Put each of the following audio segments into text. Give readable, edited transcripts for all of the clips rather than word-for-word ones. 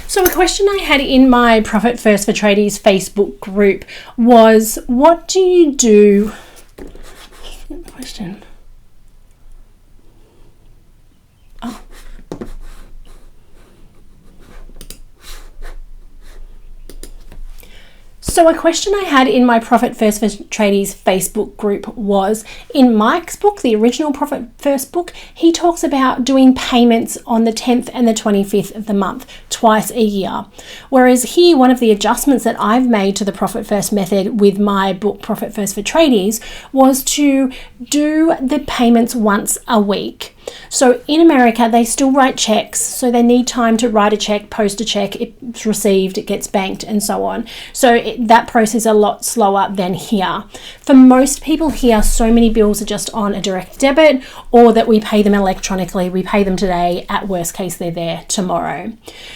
So a question I had in my Profit First for Tradies Facebook group was, what do you do? Question. Oh. So a question I had in my Profit First for Tradies Facebook group was, in Mike's book, the original Profit First book, he talks about doing payments on the 10th and the 25th of the month, twice a year. Whereas here, one of the adjustments that I've made to the Profit First method with my book, Profit First for Tradies, was to do the payments once a week. So in America, they still write checks, so they need time to write a check, post a check, it's received, it gets banked, and so on. So that process is a lot slower than here. For most people here, so many bills are just on a direct debit, or that we pay them electronically. We pay them today, at worst case, they're there tomorrow.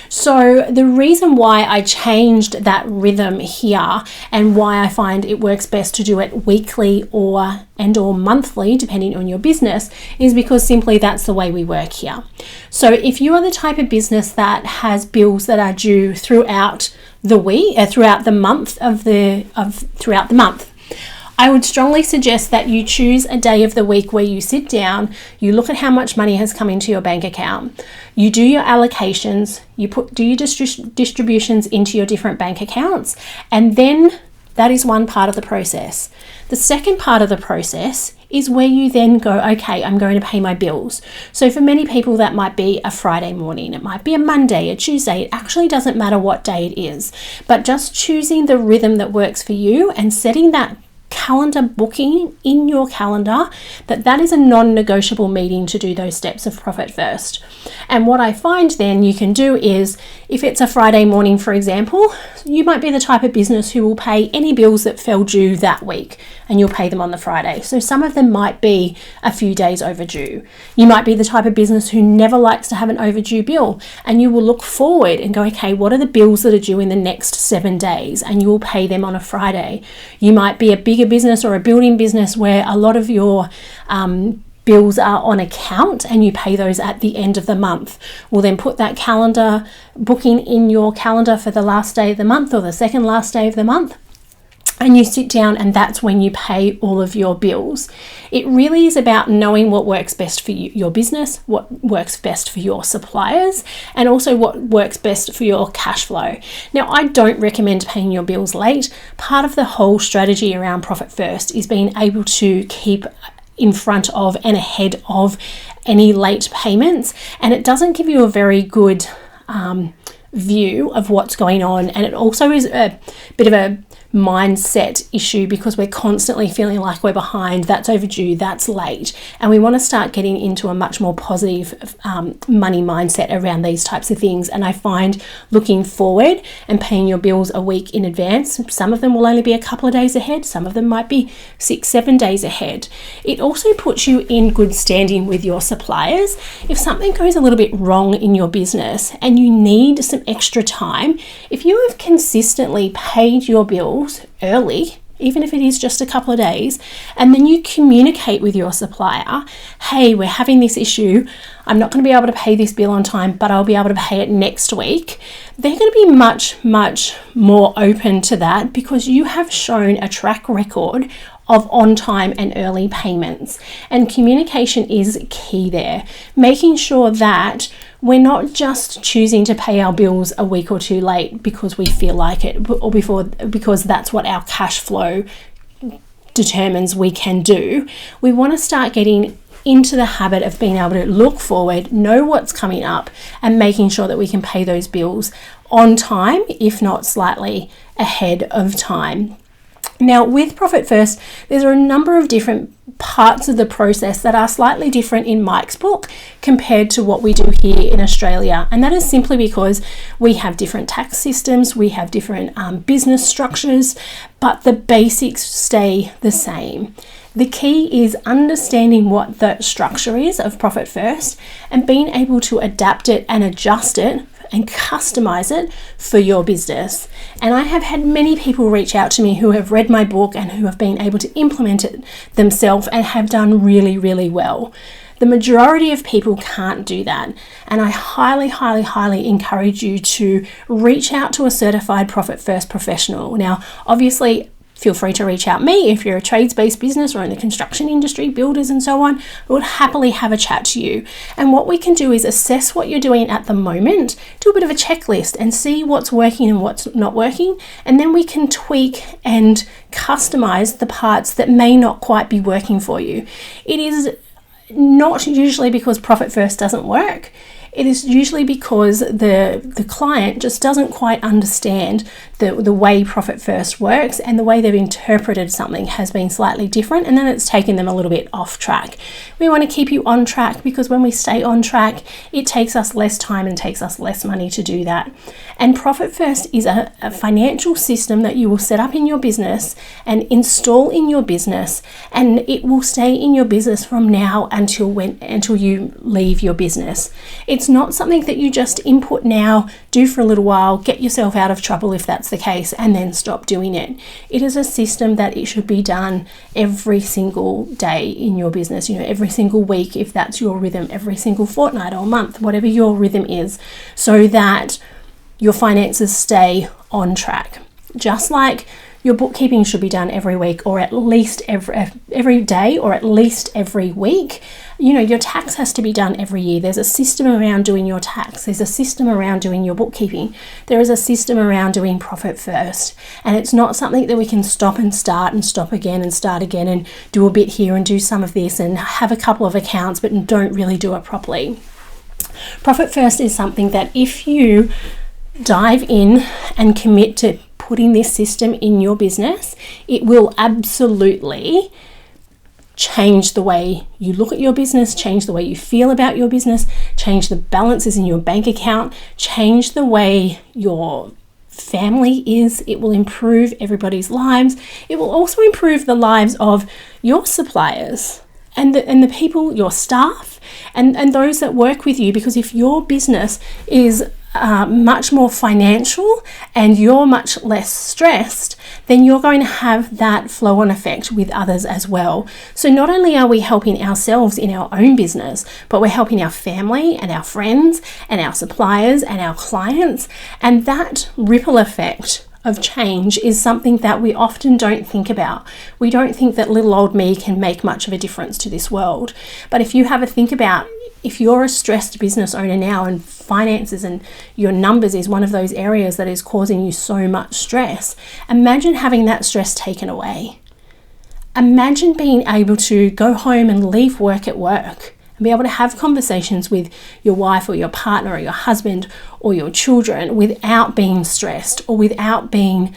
So the reason why I changed that rhythm here, and why I find it works best to do it weekly or monthly, depending on your business, is because simply that's the way we work here. So if you are the type of business that has bills that are due throughout the week, throughout the month, I would strongly suggest that you choose a day of the week where you sit down, you look at how much money has come into your bank account, you do your allocations, do your distributions into your different bank accounts, and then that is one part of the process. The second part of the process is where you then go, okay, I'm going to pay my bills. So for many people, that might be a Friday morning, it might be a Monday, a Tuesday, it actually doesn't matter what day it is, but just choosing the rhythm that works for you and setting that calendar booking in your calendar, that is a non-negotiable meeting to do those steps of Profit First. And what I find then you can do is, if it's a Friday morning, for example, you might be the type of business who will pay any bills that fell due that week, and you'll pay them on the Friday. So some of them might be a few days overdue. You might be the type of business who never likes to have an overdue bill, and you will look forward and go, okay, what are the bills that are due in the next 7 days? And you will pay them on a Friday. You might be a bigger business or a building business where a lot of your bills are on account and you pay those at the end of the month. We'll then put that calendar booking in your calendar for the last day of the month or the second last day of the month, and you sit down, and that's when you pay all of your bills. It really is about knowing what works best for you, your business, what works best for your suppliers, and also what works best for your cash flow. Now, I don't recommend paying your bills late. Part of the whole strategy around Profit First is being able to keep in front of and ahead of any late payments, and it doesn't give you a very good view of what's going on, and it also is a bit of a mindset issue because we're constantly feeling like we're behind, that's overdue, that's late, and we want to start getting into a much more positive money mindset around these types of things. And I find looking forward and paying your bills a week in advance, some of them will only be a couple of days ahead, some of them might be 6-7 days ahead. It also puts you in good standing with your suppliers. If something goes a little bit wrong in your business and you need some extra time, if you have consistently paid your bills early, even if it is just a couple of days, and then you communicate with your supplier, hey, we're having this issue, I'm not going to be able to pay this bill on time, but I'll be able to pay it next week, they're going to be much, much more open to that because you have shown a track record of on-time and early payments. And communication is key there, making sure that we're not just choosing to pay our bills a week or two late because we feel like it, or because that's what our cash flow determines we can do. We want to start getting into the habit of being able to look forward, know what's coming up, and making sure that we can pay those bills on time, if not slightly ahead of time. Now, with Profit First, there are a number of different parts of the process that are slightly different in Mike's book compared to what we do here in Australia. And that is simply because we have different tax systems, we have different business structures, but the basics stay the same. The key is understanding what the structure is of Profit First and being able to adapt it and adjust it and customize it for your business. And I have had many people reach out to me who have read my book and who have been able to implement it themselves and have done really, really well. The majority of people can't do that. And I highly, highly, highly encourage you to reach out to a certified Profit First professional. Now, obviously, feel free to reach out me if you're a trades-based business or in the construction industry, builders and so on. We would happily have a chat to you. And what we can do is assess what you're doing at the moment, do a bit of a checklist and see what's working and what's not working. And then we can tweak and customize the parts that may not quite be working for you. It is not usually because Profit First doesn't work. It is usually because the client just doesn't quite understand the way Profit First works, and the way they've interpreted something has been slightly different, and then it's taken them a little bit off track. We want to keep you on track, because when we stay on track, it takes us less time and takes us less money to do that. And Profit First is a financial system that you will set up in your business and install in your business, and it will stay in your business from now until you leave your business. It's not something that you just input now, do for a little while, get yourself out of trouble if that's the case, and then stop doing it. It is a system that it should be done every single day in your business, every single week if that's your rhythm, every single fortnight or month, whatever your rhythm is, so that your finances stay on track. Just like your bookkeeping should be done every week, or at least every day, or at least every week. Your tax has to be done every year. There's a system around doing your tax. There's a system around doing your bookkeeping. There is a system around doing Profit First. And it's not something that we can stop and start and stop again and start again and do a bit here and do some of this and have a couple of accounts but don't really do it properly. Profit First is something that if you dive in and commit to putting this system in your business, it will absolutely change the way you look at your business, change the way you feel about your business, change the balances in your bank account, change the way your family is. It will improve everybody's lives. It will also improve the lives of your suppliers and the people, your staff, and those that work with you, because if your business is much more financial and you're much less stressed, then you're going to have that flow-on effect with others as well. So not only are we helping ourselves in our own business, but we're helping our family and our friends and our suppliers and our clients. And that ripple effect of change is something that we often don't think about. We don't think that little old me can make much of a difference to this world. But if you have a think about, if you're a stressed business owner now and finances and your numbers is one of those areas that is causing you so much stress, imagine having that stress taken away. Imagine being able to go home and leave work at work and be able to have conversations with your wife or your partner or your husband or your children without being stressed or without being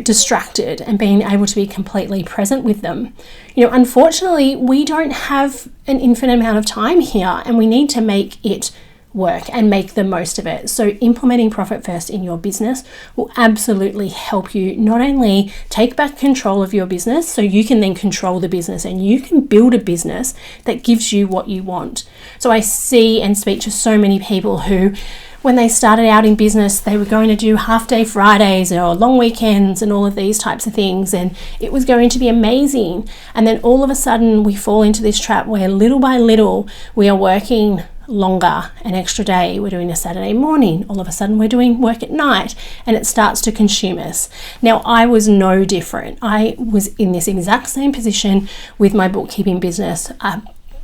distracted, and being able to be completely present with them. Unfortunately, we don't have an infinite amount of time here, and we need to make it work and make the most of it. So implementing Profit First in your business will absolutely help you not only take back control of your business so you can then control the business and you can build a business that gives you what you want. So I see and speak to so many people who, when they started out in business, they were going to do half-day Fridays or long weekends and all of these types of things, and it was going to be amazing. And then all of a sudden we fall into this trap where little by little we are working longer, an extra day. We're doing a Saturday morning. All of a sudden we're doing work at night, and it starts to consume us. Now, I was no different. I was in this exact same position with my bookkeeping business,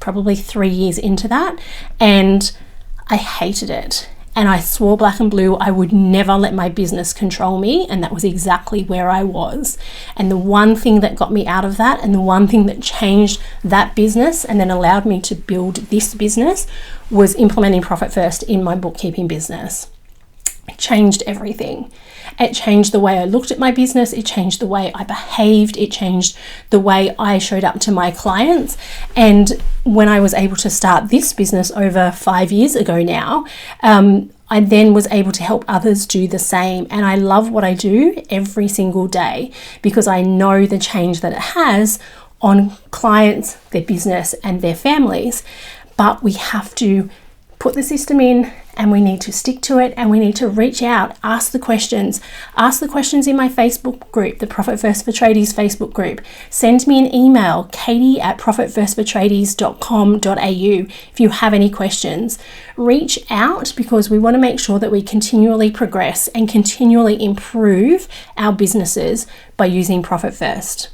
probably 3 years into that, and I hated it. And I swore black and blue I would never let my business control me, and that was exactly where I was. And the one thing that got me out of that, and the one thing that changed that business and then allowed me to build this business, was implementing Profit First in my bookkeeping business. It changed everything. It changed the way I looked at my business. It changed the way I behaved. It changed the way I showed up to my clients. And when I was able to start this business over 5 years ago now, I then was able to help others do the same. And I love what I do every single day because I know the change that it has on clients, their business, and their families. But we have to put the system in and we need to stick to it, and we need to reach out, ask the questions. Ask the questions in my Facebook group, the Profit First for Tradies Facebook group. Send me an email, katie@profitfirstfortradies.com.au if you have any questions. Reach out, because we want to make sure that we continually progress and continually improve our businesses by using Profit First.